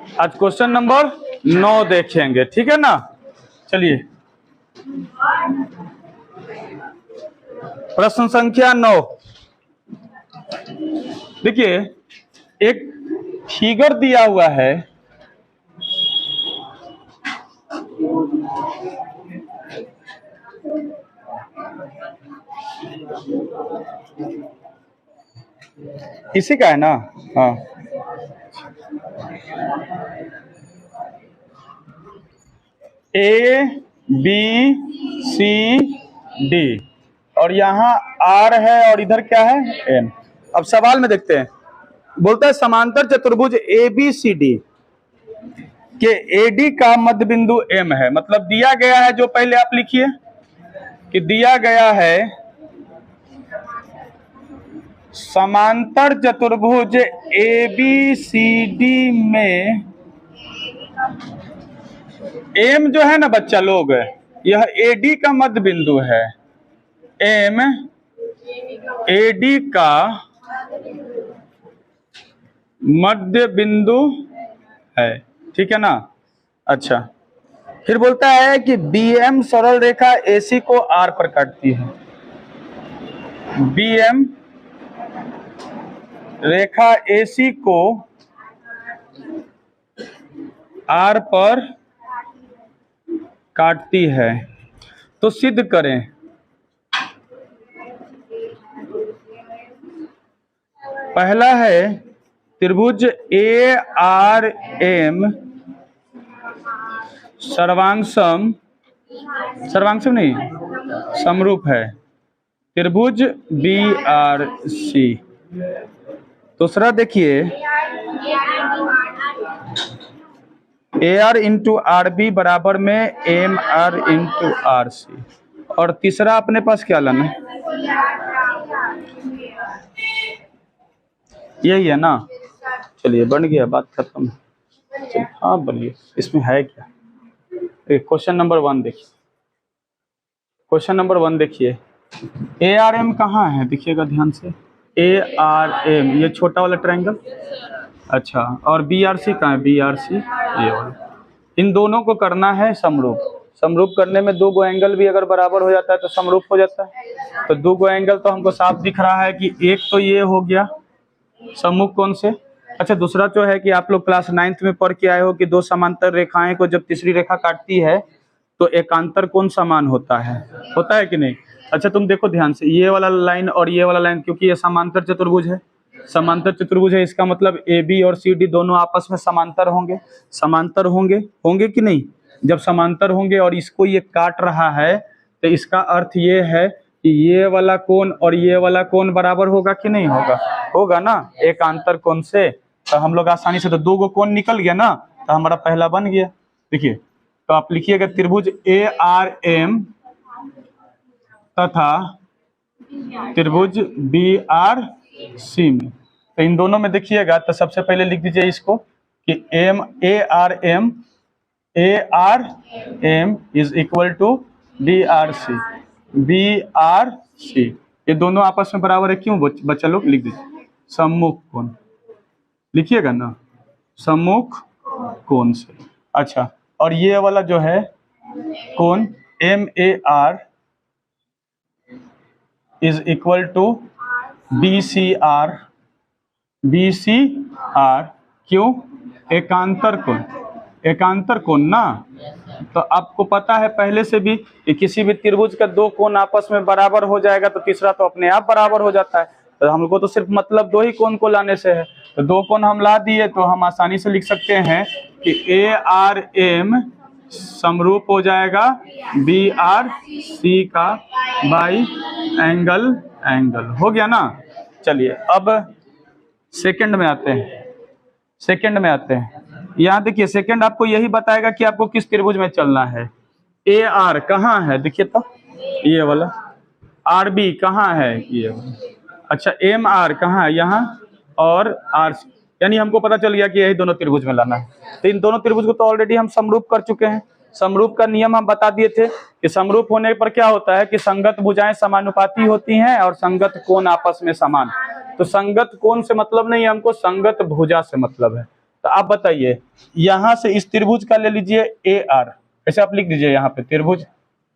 आज question number 9 देखेंगे, ठीक है ना। चलिए प्रश्न संख्या 9। देखिए एक फिगर दिया हुआ है, इसी का है ना। हाँ, ए बी सी डी और यहाँ आर है और इधर क्या है, एम। अब सवाल में देखते हैं, बोलता है समांतर चतुर्भुज ए बी सी डी के एडी का मध्य बिंदु एम है। मतलब दिया गया है, जो पहले आप लिखिए कि दिया गया है समांतर चतुर्भुज ए बी सी डी में एम जो है ना बच्चा लोग, यह एडी का मध्य बिंदु है। एम एडी का मध्य बिंदु है, ठीक है ना। अच्छा, फिर बोलता है कि बीएम सरल रेखा एसी को आर पर काटती है। बीएम रेखा एसी को आर पर काटती है, तो सिद्ध करें। पहला है त्रिभुज ए आर एम सर्वांगसम, सर्वांगसम नहीं समरूप है त्रिभुज बी आर सी। दूसरा देखिए A R into R B बराबर में M R into R C. और तीसरा अपने पास क्या लाना है, यही है ना। चलिए बन गया, बात खत्म। हाँ बोलिए, इसमें है क्या। क्वेश्चन नंबर 1 देखिए, क्वेश्चन नंबर 1 देखिए। ए आर एम कहाँ है, देखिएगा ध्यान से। ए आर एम ये छोटा वाला ट्रायंगल, अच्छा। और बी आर सी कहाँ है, बी आर सी ये वाला। इन दोनों को करना है समरूप। समरूप करने में दो गो एंगल भी अगर बराबर हो जाता है तो समरूप हो जाता है। तो दो गो एंगल तो हमको साफ दिख रहा है कि एक तो ये हो गया सम्मुख कोण से। अच्छा, दूसरा जो है कि आप लोग क्लास 9th में पढ़ के आए हो कि दो समांतर रेखाएं को जब तीसरी रेखा काटती है तो एकांतर कोण समान होता है कि नहीं। अच्छा तुम देखो ध्यान से, ये वाला लाइन और ये वाला लाइन, क्योंकि ये समांतर चतुर्भुज है, समांतर चतुर्भुज है, इसका मतलब ए बी और सी डी दोनों आपस में समांतर होंगे। समांतर होंगे कि नहीं। जब समांतर होंगे और इसको ये काट रहा है तो इसका अर्थ ये है कि ये वाला कोण और ये वाला कोण बराबर होगा कि नहीं होगा, होगा ना एकांतर कोण से। तो हम लोग आसानी से, तो दो गो कोण निकल गया ना, तो हमारा पहला बन गया। देखिए तो आप लिखिएगा त्रिभुज ए आर एम तथा त्रिभुज बी आर सी में। तो इन दोनों में देखिएगा, तो सबसे पहले लिख दीजिए इसको कि M A R M is equal to B R C. ये दोनों आपस में बराबर है, क्यों बच्चा लोग लिख दीजिए सम्मुख कोण, लिखिएगा ना सम्मुख कोण से। अच्छा, और ये वाला जो है कोण M A R is equal to B C R, क्यों, एकांतर कोण ना। तो आपको पता है पहले से भी कि किसी भी त्रिभुज का दो कोण आपस में बराबर हो जाएगा तो तीसरा तो अपने आप बराबर हो जाता है। तो हमको तो सिर्फ मतलब दो ही कोण को लाने से है, तो दो कोण हम ला दिए तो हम आसानी से लिख सकते हैं कि ए आर एम समरूप हो जाएगा बी आर सी का बाई एंगल हो गया ना। चलिए अब सेकंड में आते हैं। यहाँ देखिए सेकंड आपको यही बताएगा कि आपको किस त्रिभुज में चलना है। ए आर कहाँ है, देखिए तो ये वाला। आर बी कहाँ है, ये वाला। अच्छा, एम आर कहाँ है, यहाँ। और आर सी, यानी हमको पता चल गया कि यही दोनों त्रिभुज में लाना है। तो इन दोनों त्रिभुज को तो ऑलरेडी हम समरूप कर चुके हैं। समरूप का नियम हम बता दिए थे कि समरूप होने पर क्या होता है कि संगत भुजाएं समानुपाती होती हैं और संगत कोण आपस में समान। तो संगत कोण से मतलब नहीं, हमको संगत भुजा से मतलब है। तो आप बताइए, यहां से इस त्रिभुज का ले लीजिए ए आर, ऐसे आप लिख दीजिए यहाँ पे त्रिभुज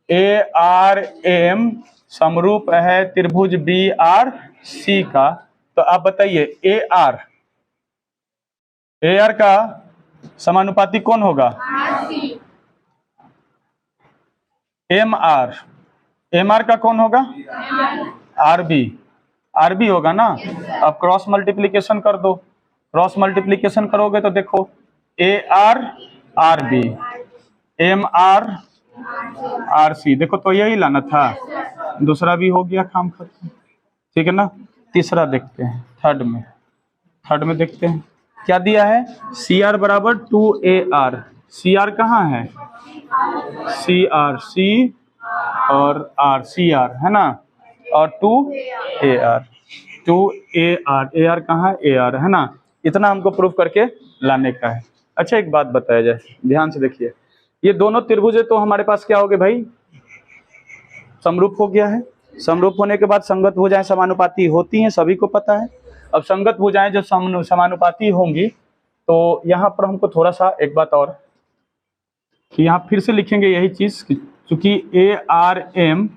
ए आर एम समरूप है त्रिभुज बी आर सी का। तो आप बताइए ए आर का समानुपाती कौन होगा? एम आर का कौन होगा? आर बी होगा ना। अब क्रॉस मल्टीप्लीकेशन कर दो, क्रॉस मल्टीप्लीकेशन करोगे तो देखो A R B M R C, देखो तो यही लाना था, दूसरा भी हो गया, काम खत्म, ठीक है ना। तीसरा देखते हैं, थर्ड में देखते हैं क्या दिया है। सी आर बराबर 2AR, सी आर कहाँ है? सी और आर, सी आर है ना, और 2AR कहाँ है? AR है ना। इतना हमको प्रूफ करके लाने का है। अच्छा एक बात बताया जाए, ध्यान से देखिए, ये दोनों त्रिभुज तो हमारे पास क्या हो गए भाई? समरूप हो गया है। समरूप होने के बाद संगत भुजाएं समानुपाती होती हैं, सभी को पता है। अब संगत भुजाएं जब समानुपाती होंगी तो यहाँ पर हमको थोड़ा सा एक बात और कि यहाँ फिर से लिखेंगे यही चीज, क्योंकि ARM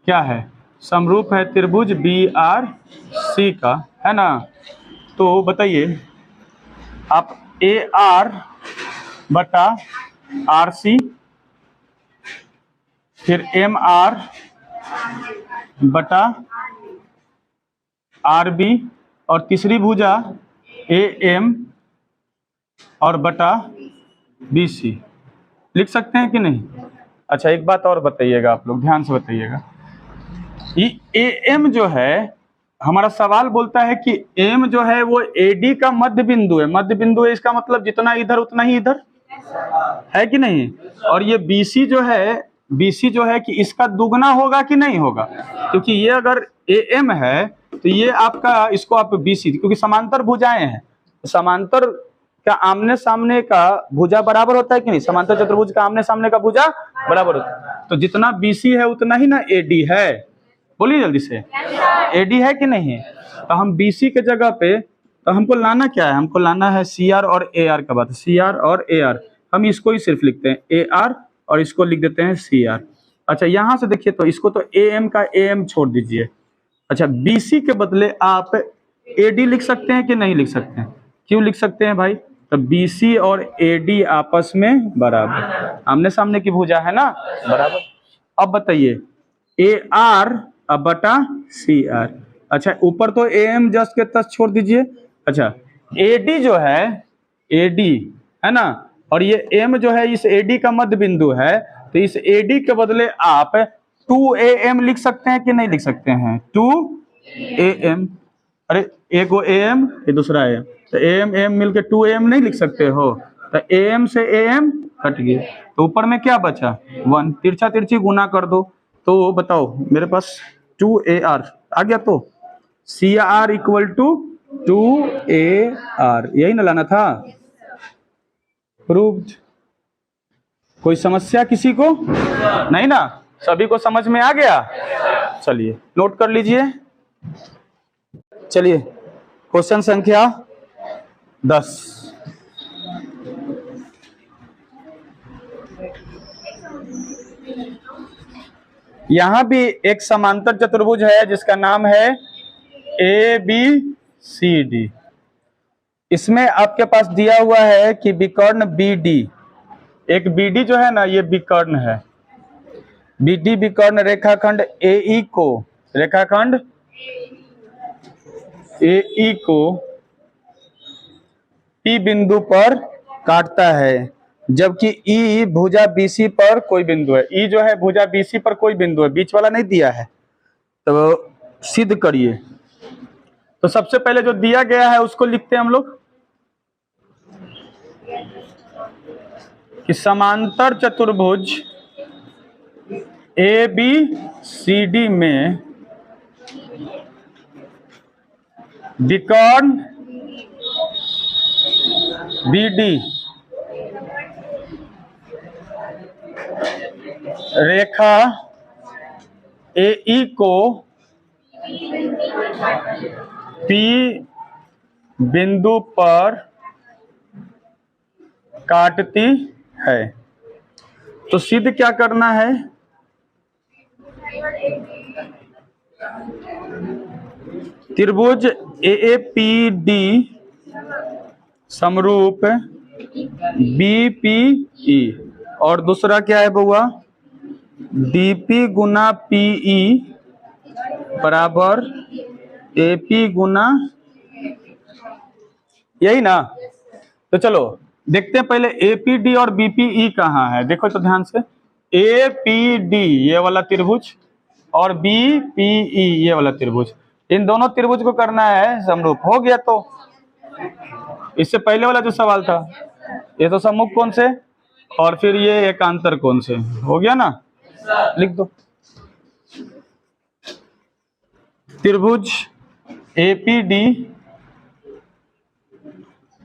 क्या है? समरूप है त्रिभुज BRC का, है ना। तो बताइए आप AR बटा RC, फिर MR बटा RB, और तीसरी भुजा AM और बटा BC लिख सकते हैं कि नहीं? अच्छा एक बात और बताइएगा, आप लोग ध्यान से बताइएगा, ये AM जो है, हमारा सवाल बोलता है कि M जो है वो AD का मध्य बिंदु है। मध्य बिंदु है इसका मतलब जितना इधर उतना ही इधर, है कि नहीं। और ये BC जो है कि इसका दुगना होगा कि नहीं होगा, क्योंकि ये अगर AM है तो ये आपका, इसको आप BC, क्योंकि समांतर भुजाएं हैं, समांतर का आमने सामने का भुजा बराबर होता है कि नहीं? समांतर चतुर्भुज का आमने सामने का भुजा बराबर होता है। तो जितना BC है उतना ही ना AD है, बोलिए जल्दी से, AD है कि नहीं है। तो हम BC के जगह पे, तो हमको लाना क्या है? हमको लाना है CR और AR का बात, CR और AR, हम इसको ही सिर्फ लिखते हैं AR और इसको लिख देते हैं CR। अच्छा यहां से देखिए, तो इसको तो AM का AM छोड़ दीजिए। अच्छा BC के बदले आप AD लिख सकते हैं कि नहीं लिख सकते हैं? क्यों लिख सकते हैं भाई? तो BC और AD आपस में बराबर, आमने सामने की भुजा है ना, बराबर। अब बताइए AR बटा CR। अच्छा ऊपर तो AM जस्ट के तस छोड़ दीजिए। अच्छा AD जो है, AD है ना, और ये M जो है इस AD का मध्य बिंदु है, तो इस AD के बदले आप 2AM लिख सकते हैं कि नहीं लिख सकते हैं? 2AM, अरे एक वो AM ये दूसरा AM, तो AM मिलके 2AM नहीं लिख सकते हो? तो AM से AM कट गए, तो ऊपर में क्या बचा? 1, तिरछा तिरछी गुना कर दो, तो बताओ मेरे पास 2AR आ गया। तो CR इक्वल टू 2AR, यही ना लाना था, प्रूव्ड। कोई समस्या किसी को नहीं ना? सभी को समझ में आ गया? चलिए नोट कर लीजिए। चलिए क्वेश्चन संख्या 10, यहां भी एक समांतर चतुर्भुज है जिसका नाम है ABCD। इसमें आपके पास दिया हुआ है कि विकर्ण BD, एक BD जो है ना ये विकर्ण है, BD विकर्ण रेखाखंड AE को, रेखाखंड AE को P बिंदु पर काटता है, जबकि E भुजा BC पर कोई बिंदु है। E जो है भुजा BC पर कोई बिंदु है, बीच वाला नहीं दिया है, तो सिद्ध करिए। तो सबसे पहले जो दिया गया है उसको लिखते हैं हम लोग कि समांतर चतुर्भुज ABCD में विकर्ण BD रेखा AE को P बिंदु पर काटती है। तो सिद्ध क्या करना है? त्रिभुज AAPD समरूप BPE, और दूसरा क्या है बउआ? DP गुना PE बराबर AP गुना, यही ना? तो चलो देखते हैं पहले APD और BPE कहाँ है। देखो तो ध्यान से, APD ये वाला त्रिभुज और BPE ये वाला त्रिभुज, इन दोनों त्रिभुज को करना है समरूप। हो गया। तो इससे पहले वाला जो सवाल था, ये तो सम्मुख कोण से और फिर ये एकांतर कोण से, हो गया ना? लिख दो। त्रिभुज APD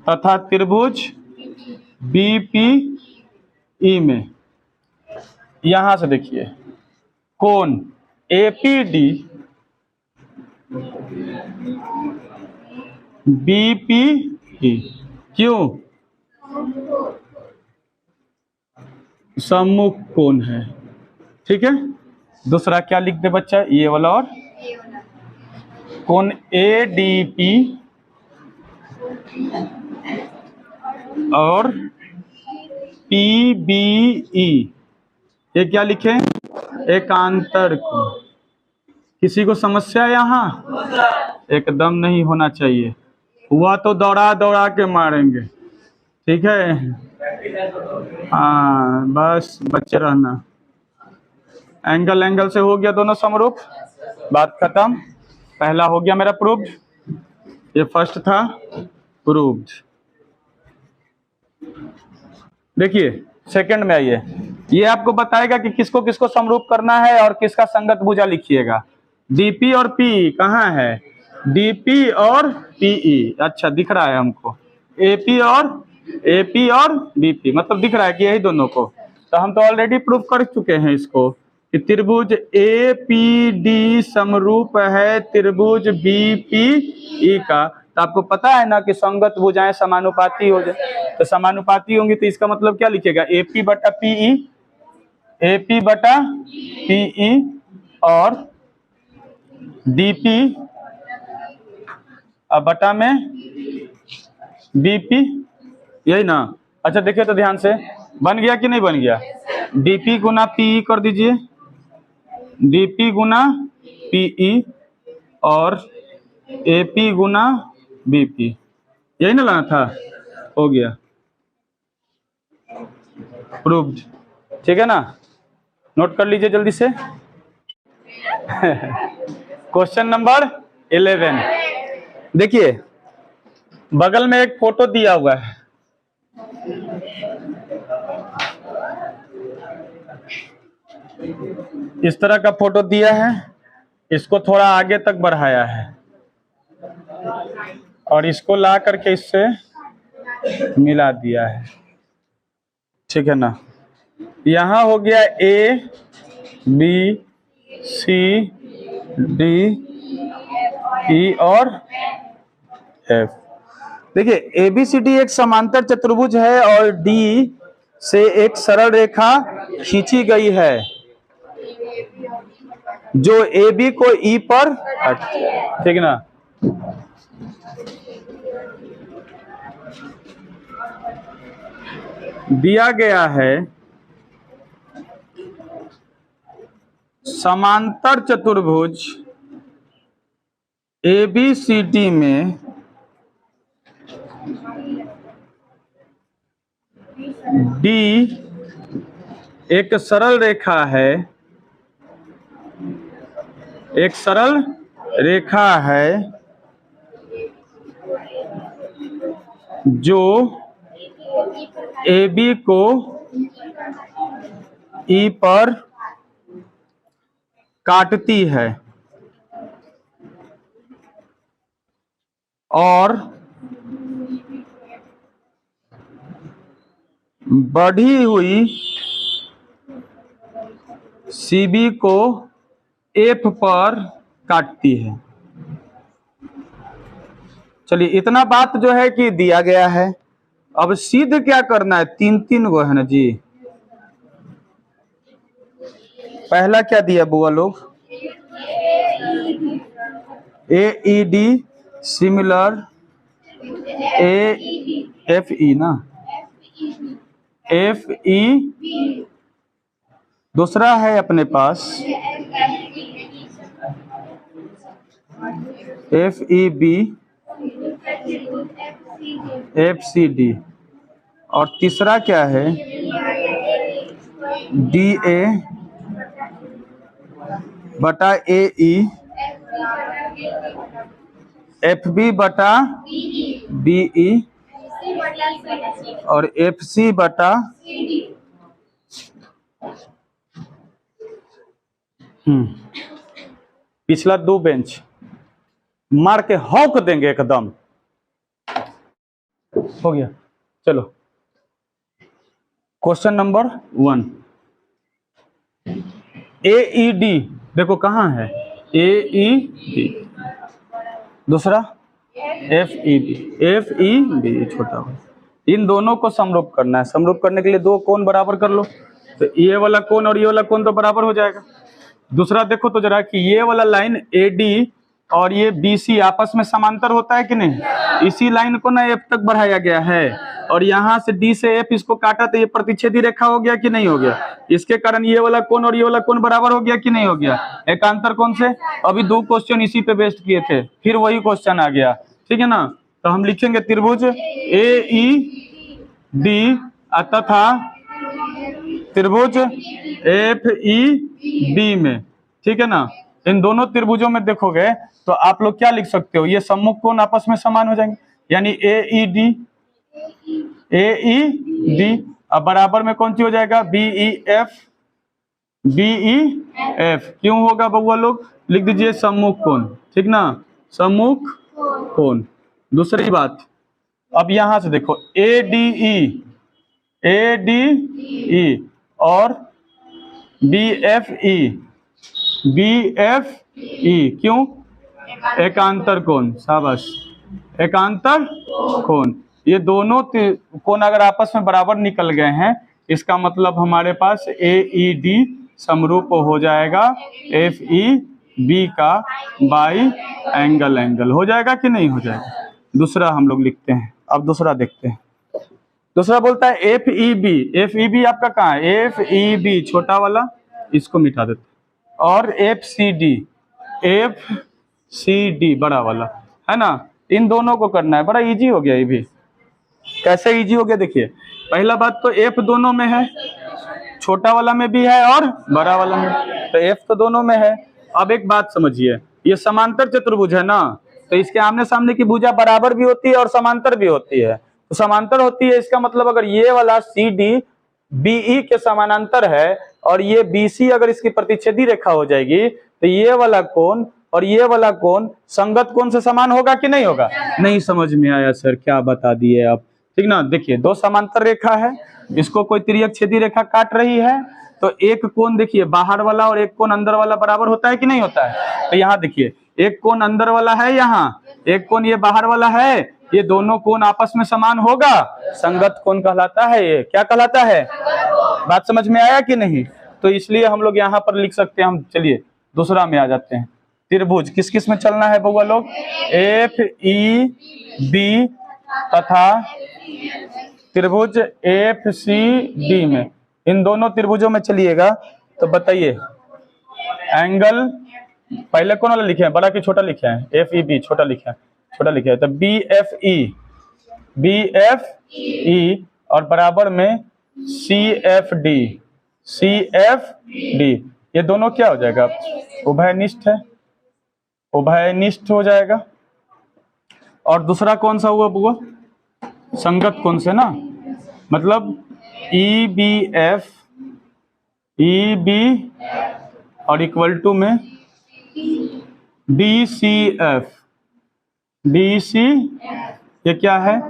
तथा त्रिभुज BPE में, यहां से देखिए, कोण APD BPE क्यों? सम्मुख कोण है। ठीक है। दूसरा क्या लिख दे बच्चा? ये वाला, और कोण ADP और PBE, ये क्या लिखे? एकांतर कोण। किसी को समस्या यहाँ? एकदम नहीं होना चाहिए। हुआ तो दौड़ा दौड़ा के मारेंगे। ठीक है। हाँ बस बच्चे रहना। एंगल एंगल से हो गया दोनों समरूप, बात खत्म। पहला हो गया मेरा प्रूव्ड, ये फर्स्ट था प्रूव्ड। देखिए सेकंड में आइए, ये आपको बताएगा कि किसको किसको समरूप करना है और किसका संगत भुजा लिखिएगा। डीपी और पी कहाँ है? डीपी और पीई, अच्छा दिख रहा है हमको। एपी और बीपी, मतलब दिख रहा है कि यही दोनों को। तो हम तो ऑलरेडी प्रूव कर चुके हैं इसको कि त्रिभुज APD समरूप है त्रिभुज BPE का। तो आपको पता है ना कि संगत भुजाएं समानुपाती हो जाए, तो समानुपाती होंगी तो इसका मतलब क्या लिखेगा? AP बटा PE और DP बटा में BP, यही ना? अच्छा देखिए तो ध्यान से, बन गया कि नहीं बन गया? DP गुना PE कर दीजिए, DP गुना PE और AP गुना BP, यही ना लाना था? हो गया, प्रूव्ड। ठीक है ना? नोट कर लीजिए जल्दी से। क्वेश्चन नंबर 11 देखिए, बगल में एक फोटो दिया हुआ है। इस तरह का फोटो दिया है, इसको थोड़ा आगे तक बढ़ाया है और इसको ला करके इससे मिला दिया है। ठीक है ना? यहां हो गया A B C D E और F। देखिए ABCD एक समांतर चतुर्भुज है और D से एक सरल रेखा खींची गई है जो AB को E पर, ठीक है ना? दिया गया है समांतर चतुर्भुज ABCD में D एक सरल रेखा है, एक सरल रेखा है जो AB को E पर काटती है और बढ़ी हुई CB को F पर काटती है। चलिए इतना बात जो है कि दिया गया है, अब सिद्ध क्या करना है, तीन तीन गो है ना जी। पहला क्या दिया बुआ लोग, AED सिमिलर FE ना, FE। दूसरा है अपने पास FEB FCD, और तीसरा क्या है DA बटा AE FB बटा BE और FC बटा पिछला दो बेंच मार के हौक देंगे एकदम। हो गया, चलो क्वेश्चन नंबर 1। AED देखो कहाँ है, AED। दूसरा FEB छोटा हो, इन दोनों को समरूप करना है। समरूप करने के लिए दो कोण बराबर कर लो, तो ये वाला कोण और ये वाला कोण तो बराबर हो जाएगा। दूसरा देखो तो जरा कि ये वाला लाइन AD और ये BC आपस में समांतर होता है कि नहीं। इसी लाइन को ना F तक बढ़ाया गया है, और यहाँ से D से F इसको काटा तो ये प्रतिच्छेदी रेखा हो गया कि नहीं हो गया। इसके कारण ये वाला कोण और ये वाला कोण बराबर हो गया कि नहीं हो गया, एकांतर कोण से। अभी दो क्वेश्चन इसी पे बेस्ड किए थे, फिर वही क्वेश्चन आ गया, ठीक है ना। तो हम लिखेंगे त्रिभुज AED तथा त्रिभुज FEB में, ठीक है ना। इन दोनों त्रिभुजों में देखोगे तो आप लोग क्या लिख सकते हो, ये सम्मुख कोण आपस में समान हो जाएंगे, यानी AED अब बराबर में कौन सी हो जाएगा, BEF। क्यों होगा बउआ लोग, लिख दीजिए सम्मुख कोण, ठीक ना, सम्मुख कोण। दूसरी बात, अब यहां से देखो ADE और BFE क्यों, एकांतर कोण, शाबाश, एकांतर कोण। ये दोनों कोण अगर आपस में बराबर निकल गए हैं, इसका मतलब हमारे पास AED समरूप हो जाएगा FEB का बाई एंगल हो जाएगा कि नहीं हो जाएगा। दूसरा हम लोग लिखते हैं, अब दूसरा देखते हैं। दूसरा बोलता है FEB आपका कहाँ है, FEB छोटा वाला, इसको मिटा देते, और FCD बड़ा वाला, है ना। इन दोनों को करना है, बड़ा इजी हो गया ये भी। कैसे इजी हो गया देखिए, पहला बात तो F दोनों में है, छोटा वाला में भी है और बड़ा वाला में, तो F तो दोनों में है। अब एक बात समझिए, ये समांतर चतुर्भुज है ना, तो इसके आमने सामने की भुजा बराबर भी होती है और समांतर भी होती है। तो समांतर होती है, इसका मतलब अगर ये वाला CD BE के समानांतर है और ये BC अगर इसकी प्रतिच्छेदी रेखा हो जाएगी, तो ये वाला कोण और ये वाला कोण संगत कोण से समान होगा कि नहीं होगा। नहीं समझ में आया सर, क्या बता दिए आप, ठीक ना। देखिए दो समांतर रेखा है, इसको कोई तिर्यक छेदी रेखा काट रही है, तो एक कोण देखिए बाहर वाला और एक कोण अंदर वाला बराबर होता है कि नहीं होता है। तो यहाँ देखिए एक कोण अंदर वाला है, यहाँ एक कोण ये बाहर वाला है, ये दोनों कोण आपस में समान होगा, संगत कोण कहलाता है। ये क्या कहलाता है, बात समझ में आया कि नहीं। तो इसलिए हम लोग यहाँ पर लिख सकते हैं। हम चलिए दूसरा में आ जाते हैं। त्रिभुज किस किस में चलना है बउआ लोग, FEB तथा त्रिभुज FCD में। इन दोनों त्रिभुजों में चलिएगा तो बताइए एंगल, पहले कौन वाला लिखे हैं, बड़ा कि छोटा लिखे हैं, FEB छोटा लिखे हैं, छोटा लिखे हैं। तो BFE और बराबर में CFD। ये दोनों क्या हो जाएगा, उभयनिष्ठ है, उभयनिष्ठ हो जाएगा। और दूसरा कौन सा हुआ बुआ, संगत कोण से ना, मतलब EB और इक्वल टू में DCF। ये क्या है,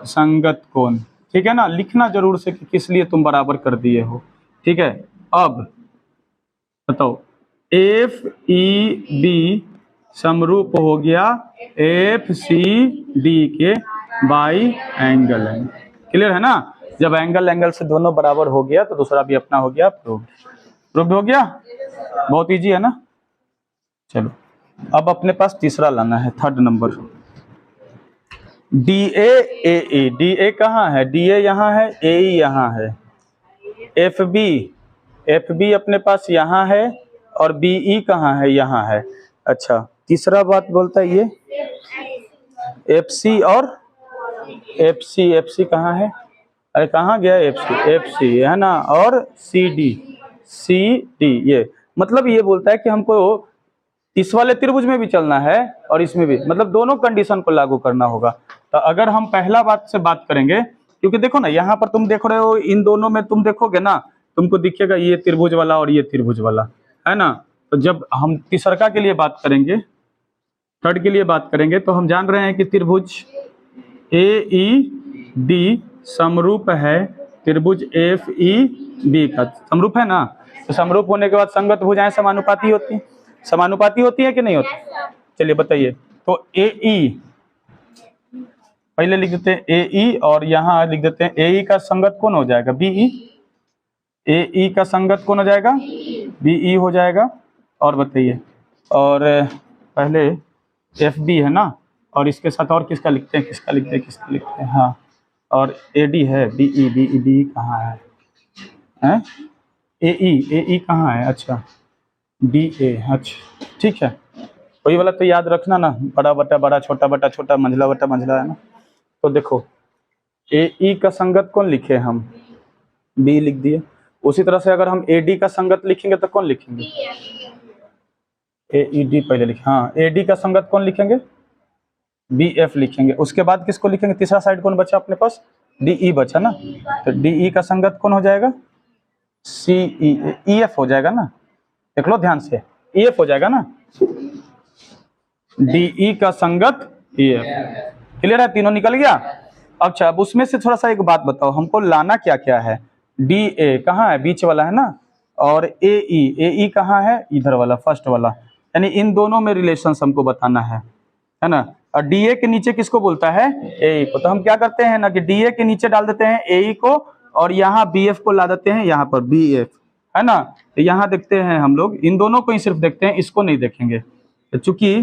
संगत कोण, ठीक है ना। लिखना जरूर से कि किस लिए तुम बराबर कर दिए हो, ठीक है। अब बताओ FEB समरूप हो गया FCD के बाई एंगल है। क्लियर है ना? जब एंगल से दोनों बराबर हो गया तो दूसरा भी अपना हो गया प्रूव्ड हो गया। बहुत इजी है ना? चलो अब अपने पास तीसरा लाना है, third number. D A D A कहाँ है? डी ए यहाँ है, ए ई यहाँ है। एफ बी अपने पास यहाँ है और बी ई कहाँ है? यहाँ है। अच्छा तीसरा बात बोलता है ये एफ सी और एफ सी कहाँ है? अरे कहाँ गया एफ सी है ना, और सी डी ये मतलब ये बोलता है कि हमको इस वाले त्रिभुज में भी चलना है और इसमें भी, मतलब दोनों कंडीशन को लागू करना होगा। तो अगर हम पहला बात से बात करेंगे, क्योंकि देखो ना यहाँ पर तुम देख रहे हो, इन दोनों में तुम देखोगे ना, तुमको दिखेगा ये त्रिभुज वाला और ये त्रिभुज वाला, है ना? तो जब हम तीसरका के लिए बात करेंगे, थर्ड के लिए बात करेंगे, तो हम जान रहे हैं कि त्रिभुज ए ई डी समरूप है त्रिभुज एफ ई बी का। समरूप है ना? तो समरूप होने के बाद संगत भुजाएं समानुपाती होती है कि नहीं होती? चलिए बताइए। तो ए ई पहले लिख देते हैं, ए ई, और यहाँ लिख देते हैं ए ई का संगत कौन हो जाएगा? B E. ए ई का संगत कौन हो जाएगा? बी ई हो जाएगा। और बताइए, और पहले एफ बी है ना, और इसके साथ और किसका लिखते हैं? हाँ, और ए डी है, बी ई कहाँ है? ए ई कहाँ है? अच्छा डी ए, अच्छा ठीक है, वही वाला तो याद रखना ना, बड़ा बटा बड़ा, छोटा बटा छोटा, मंझला बटा मंझला, है ना? तो देखो ए ई का संगत कौन लिखे हम? बी लिख दिए। उसी तरह से अगर हम ए डी का संगत लिखेंगे तो कौन लिखेंगे? ए ई डी पहले लिखे, हाँ, ए डी का संगत कौन लिखेंगे? बी एफ लिखेंगे। उसके बाद किसको लिखेंगे? तीसरा साइड कौन बचा अपने पास? डी ई बचा ना, तो डी ई का संगत कौन हो जाएगा? सी ई एफ हो जाएगा ना, देख लो ध्यान से, ई एफ हो जाएगा ना, डी ई का संगत ई एफ। क्लियर है? तीनों निकल गया। अच्छा अब उसमें से थोड़ा सा एक बात बताओ, हमको लाना क्या क्या है? डी ए कहाँ है? बीच वाला है ना, और ए ई कहाँ है? इधर वाला, फर्स्ट वाला, यानी इन दोनों में रिलेशन हमको बताना है ना? और डी ए के नीचे किसको बोलता है? ए ई को। तो हम क्या करते हैं ना कि डी ए के नीचे डाल देते हैं ए ई को, और यहाँ बी एफ को ला देते हैं यहाँ पर, बी एफ, है ना? तो यहाँ देखते हैं हम लोग, इन दोनों को ही सिर्फ देखते हैं, इसको नहीं देखेंगे। तो चूंकि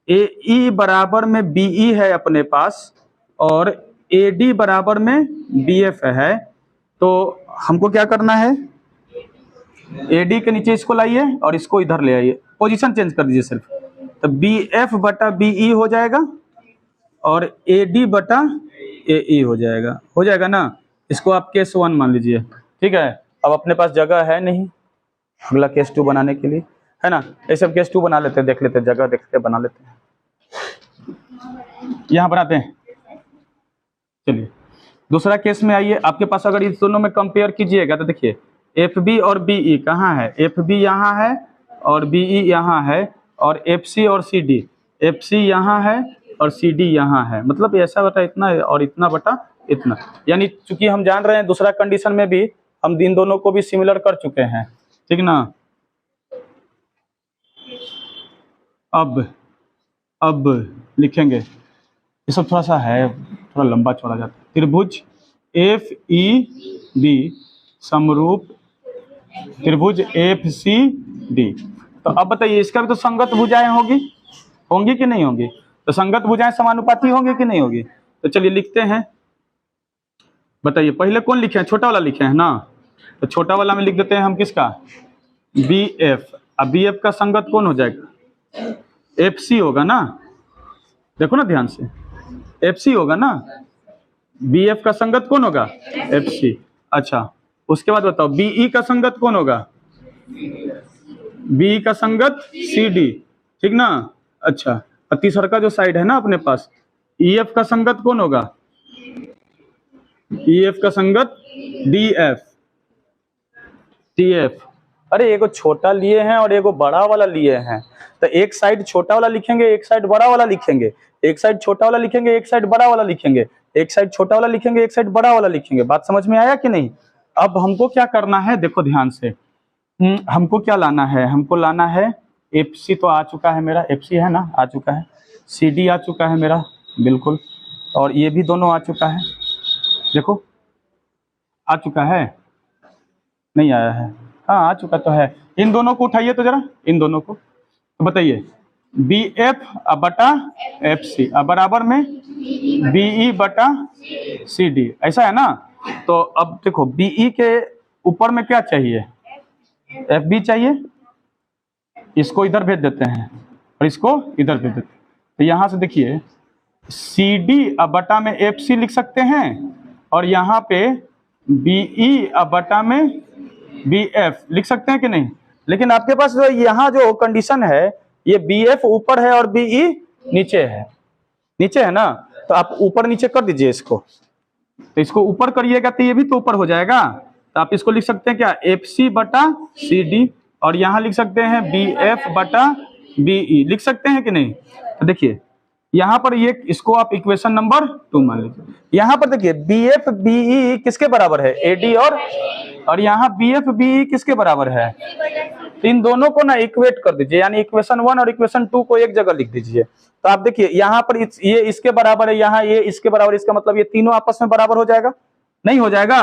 ए ई बराबर में बी ई है अपने पास, और ए डी बराबर में बी एफ है, तो हमको क्या करना है? ए डी के नीचे इसको लाइए और इसको इधर ले आइए, पोजीशन चेंज कर दीजिए सिर्फ, तो बी एफ बटा बी ई हो जाएगा, और ए डी बटा ए ई हो जाएगा ना? इसको आप केस 1 मान लीजिए, ठीक है? अब अपने पास जगह है नहीं अगला केस 2 बनाने के लिए, है ना? ऐसे केस 2 बना लेते हैं, देख लेते हैं, जगह देख के बना लेते हैं, यहाँ बनाते हैं। चलिए दूसरा केस में आइए। आपके पास अगर इस दोनों में कंपेयर कीजिएगा तो देखिए एफ बी और बी ई कहाँ है? एफ बी यहाँ है और बी ई यहाँ है, और एफ सी और सी डी, एफ सी यहाँ है और सी डी यहाँ है, मतलब ऐसा बटा इतना और इतना बटा इतना। यानी चूंकि हम जान रहे हैं दूसरा कंडीशन में भी हम इन दोनों को भी सिमिलर कर चुके हैं, ठीक ना? अब लिखेंगे, ये सब थोड़ा सा है, थोड़ा लंबा चौड़ा जाता है। त्रिभुज एफ ई बी समरूप त्रिभुज एफ सी डी। तो अब बताइए इसका भी तो संगत भुजाएं होंगी कि नहीं होंगी? तो संगत भुजाएं समानुपाती होंगी कि नहीं होगी? तो चलिए लिखते हैं, बताइए पहले कौन लिखे हैं? छोटा वाला लिखे हैं ना, तो छोटा वाला में लिख देते हैं हम किसका? B F. अब बी एफ का संगत कौन हो जाएगा? एफ सी होगा ना, देखो ना ध्यान से, एफ सी होगा ना, बी एफ का संगत कौन होगा? F C. अच्छा उसके बाद बताओ बी ई का संगत कौन होगा? बी का संगत सी डी, ठीक ना? अच्छा और तीसरा का जो साइड है ना अपने पास, ई एफ का संगत कौन होगा? ई एफ का संगत डी एफ, टी एफ। अरे एगो छोटा लिए हैं और एगो बड़ा वाला लिए हैं, तो एक साइड छोटा वाला लिखेंगे, एक साइड बड़ा वाला लिखेंगे, एक साइड छोटा वाला लिखेंगे, एक साइड बड़ा वाला लिखेंगे, एक साइड छोटा वाला लिखेंगे, एक साइड बड़ा वाला लिखेंगे। बात समझ में आया कि नहीं? अब हमको क्या करना है, देखो ध्यान से, हमको क्या लाना है? हमको लाना है एफ सी, तो आ चुका है मेरा, एफ सी है ना, आ चुका है, सी डी आ चुका है मेरा, बिल्कुल, और ये भी दोनों आ चुका है, देखो आ चुका है, नहीं आया है, हाँ आ चुका तो है। इन दोनों को उठाइए तो जरा, इन दोनों को तो बताइए, बी एफ बटा एफ सी बराबर में बीई बटा सी डी, ऐसा है ना। तो अब देखो बीई के ऊपर में क्या चाहिए, एफ बी चाहिए, इसको इधर भेज देते हैं और इसको इधर भेज देते हैं। तो यहाँ से देखिए सी डी बटा में एफ सी लिख सकते हैं और यहाँ पे बीई बटा में बी एफ लिख सकते हैं कि नहीं। लेकिन आपके पास जो यहाँ जो कंडीशन है, ये बी एफ ऊपर है और बीई नीचे है, नीचे है ना, तो आप ऊपर नीचे कर दीजिए इसको। तो इसको ऊपर करिएगा तो ये भी तो ऊपर हो जाएगा। तो आप इसको लिख सकते हैं क्या, एफ सी बटा सी डी, और यहाँ लिख सकते हैं बी एफ बटा बीई, लिख सकते हैं कि नहीं। तो देखिए यहाँ पर ये, इसको आप इक्वेशन नंबर 2 मान लीजिए। यहाँ पर देखिए बी एफ बीई किसके बराबर है, एडी, और यहाँ बी एफ बीई किसके बराबर है। तो इन दोनों को ना इक्वेट कर दीजिए, यानी इक्वेशन 1 और इक्वेशन 2 को एक जगह लिख दीजिए। तो आप देखिए यहाँ पर ये इसके बराबर है, यहाँ ये इसके बराबर, इसका मतलब ये तीनों आपस में बराबर हो जाएगा, नहीं हो जाएगा।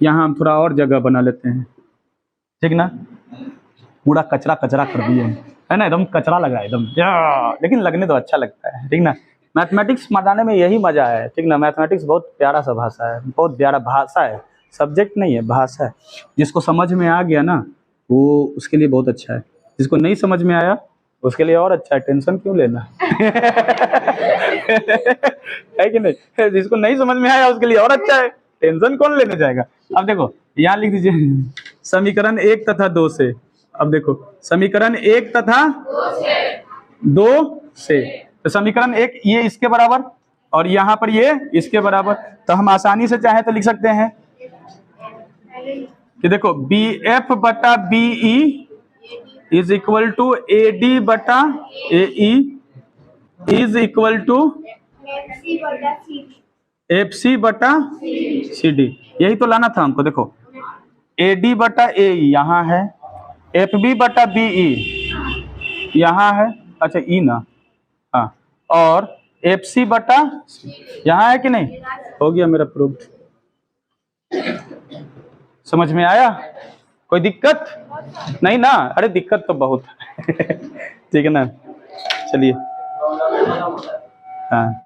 यहाँ हम थोड़ा और जगह बना लेते हैं, ठीक ना, पूरा कचरा कचरा कर दिए है ना, एकदम कचरा लगा एकदम, लेकिन लगने तो अच्छा लगता है, ठीक ना। मैथमेटिक्स मनाने में यही मजा है, ठीक ना। मैथमेटिक्स बहुत प्यारा सा भाषा है, बहुत प्यारा भाषा है, सब्जेक्ट नहीं है, भाषा है। जिसको समझ में आ गया ना वो उसके लिए बहुत अच्छा है, जिसको नहीं समझ में आया उसके लिए और अच्छा है, टेंशन क्यों लेना है कि नहीं। जिसको नहीं समझ में आया उसके लिए और अच्छा है, टेंशन कौन लेने जाएगा। अब देखो यहाँ लिख दीजिए समीकरण 1 तथा 2 से। अब देखो समीकरण 1 तथा 2 से, तो समीकरण 1 ये इसके बराबर और यहाँ पर ये इसके बराबर। तो हम आसानी से चाहे तो लिख सकते हैं कि देखो बी एफ बटा BE is equal to A D बटा A is equal to F C बटा सी डी। यही तो लाना था हमको। देखो ए डी बटा ए यहाँ है, एफ बी बटा बीई यहाँ है, अच्छा ई ना, हाँ, और एफ सी बटा यहाँ है कि नहीं। हो गया मेरा प्रूफ, समझ में आया, कोई दिक्कत नहीं ना। अरे दिक्कत तो बहुत है ठीक है ना, चलिए हाँ।